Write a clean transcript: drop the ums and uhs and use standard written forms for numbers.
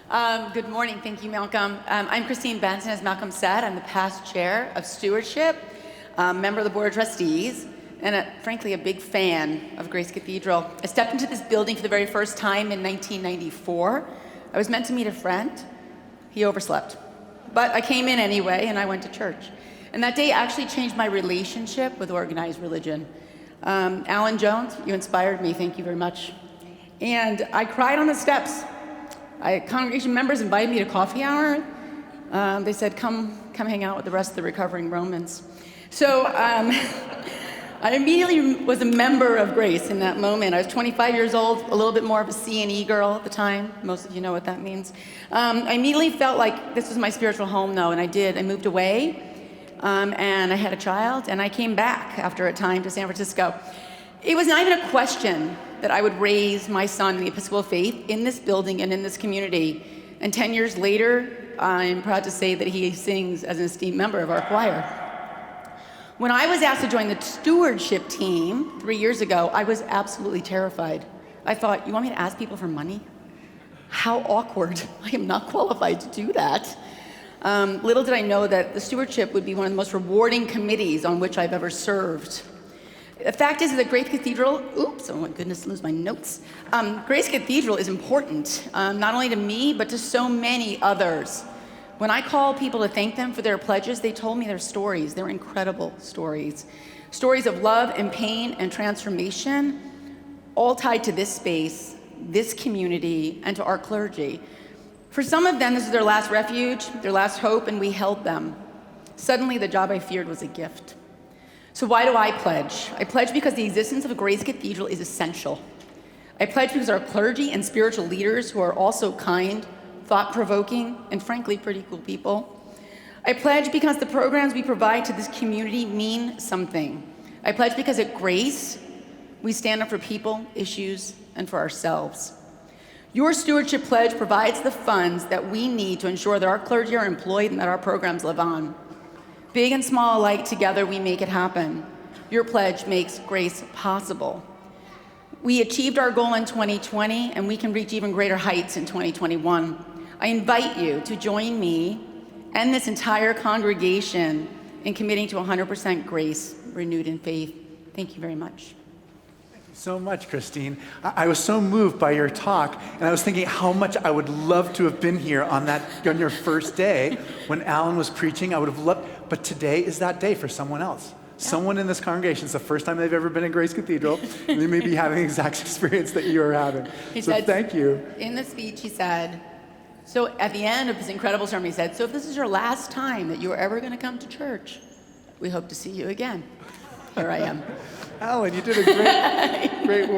Good morning. Thank you, Malcolm. I'm Christine Bensen. As Malcolm said, I'm the past chair of Stewardship, member of the Board of Trustees, and frankly, a big fan of Grace Cathedral. I stepped into this building for the very first time in 1994. I was meant to meet a friend. He overslept. But I came in anyway, and I went to church. And that day actually changed my relationship with organized religion. Alan Jones, you inspired me. Thank you very much. And I cried on the steps. Congregation members invited me to coffee hour. They said, come hang out with the rest of the recovering Romans. So I immediately was a member of Grace in that moment. I was 25 years old, a little bit more of a C&E girl at the time. Most of you know what that means. I immediately felt like this was my spiritual home, though, and I did. I moved away, and I had a child, and I came back after a time to San Francisco. It was not even a question that I would raise my son in the Episcopal faith in this building and in this community. And 10 years later, I'm proud to say that he sings as an esteemed member of our choir. When I was asked to join the stewardship team 3 years ago, I was absolutely terrified. I thought, you want me to ask people for money? How awkward. I am not qualified to do that. Little did I know that the stewardship would be one of the most rewarding committees on which I've ever served. The fact is that Grace Cathedral, oops, oh my goodness, lose my notes. Grace Cathedral is important, not only to me, but to so many others. When I call people to thank them for their pledges, they told me their stories. They're incredible stories. Stories of love and pain and transformation, all tied to this space, this community, and to our clergy. For some of them, this is their last refuge, their last hope, and we held them. Suddenly, the job I feared was a gift. So why do I pledge? I pledge because the existence of a Grace Cathedral is essential. I pledge because our clergy and spiritual leaders, who are also kind, thought-provoking, and frankly, pretty cool people. I pledge because the programs we provide to this community mean something. I pledge because at Grace, we stand up for people, issues, and for ourselves. Your stewardship pledge provides the funds that we need to ensure that our clergy are employed and that our programs live on. Big and small alike, together we make it happen. Your pledge makes Grace possible. We achieved our goal in 2020, and we can reach even greater heights in 2021. I invite you to join me and this entire congregation in committing to 100% grace, renewed in faith. Thank you very much. So much, Christine. I was so moved by your talk, and I was thinking how much I would love to have been here on your first day when Alan was preaching. I would have loved, but today is that day for someone else. Yeah. Someone in this congregation, it's the first time they've ever been in Grace Cathedral, and they may be having the exact experience that you are having. Thank you. In the speech, he said, so at the end of his incredible sermon, he said, so if this is your last time that you are ever going to come to church, we hope to see you again. Here I am. Alan, you did a great work.